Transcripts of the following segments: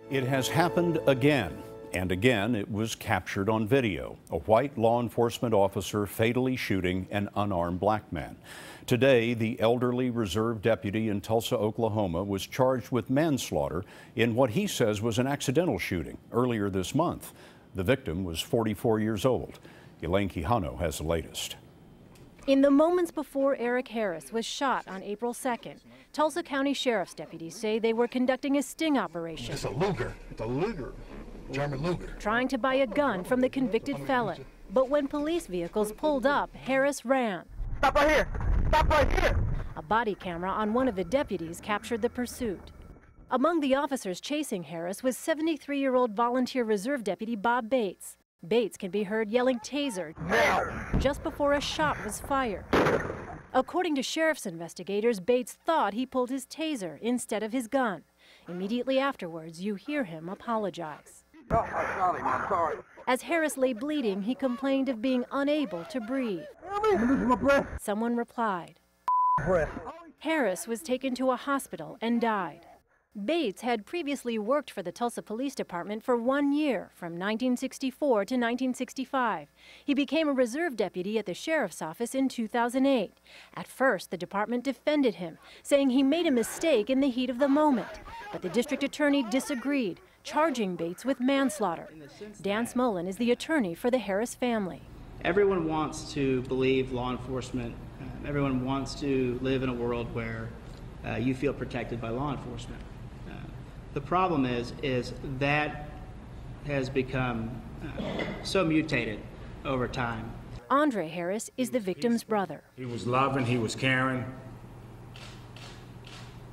It has happened again, and again it was captured on video. A white law enforcement officer fatally shooting an unarmed black man. Today, the elderly reserve deputy in Tulsa, Oklahoma, was charged with manslaughter in what he says was an accidental shooting earlier this month. The victim was 44 years old. Elaine Quijano has the latest. In the moments before Eric Harris was shot on April 2nd, Tulsa County Sheriff's deputies say they were conducting a sting operation. It's a Luger. It's a Luger. German Luger. Trying to buy a gun from the convicted felon. But when police vehicles pulled up, Harris ran. Stop right here. Stop right here. A body camera on one of the deputies captured the pursuit. Among the officers chasing Harris was 73-year-old volunteer reserve deputy Bob Bates. Bates can be heard yelling "taser" just before a shot was fired. According to sheriff's investigators, Bates thought he pulled his taser instead of his gun. Immediately afterwards, you hear him apologize. Oh, I shot him. I'm sorry. As Harris lay bleeding, he complained of being unable to breathe. Someone replied. Harris was taken to a hospital and died. Bates had previously worked for the Tulsa Police Department for 1 year, from 1964 to 1965. He became a reserve deputy at the sheriff's office in 2008. At first, the department defended him, saying he made a mistake in the heat of the moment. But the district attorney disagreed, charging Bates with manslaughter. Dan Smolin is the attorney for the Harris family. Everyone wants to believe law enforcement. Everyone wants to live in a world where you feel protected by law enforcement. The problem is that has become so mutated over time. Andre Harris is the victim's brother. He was loving, he was caring,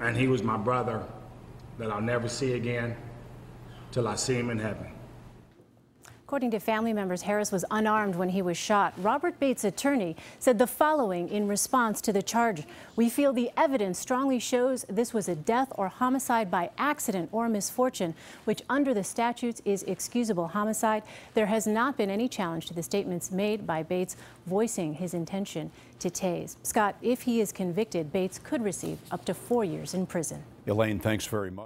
and he was my brother that I'll never see again till I see him in heaven. According to family members, Harris was unarmed when he was shot. Robert Bates' attorney said the following in response to the charge: "We feel the evidence strongly shows this was a death or homicide by accident or misfortune, which under the statutes is excusable homicide. There has not been any challenge to the statements made by Bates voicing his intention to tase." Scott, if he is convicted, Bates could receive up to 4 years in prison. Elaine, thanks very much.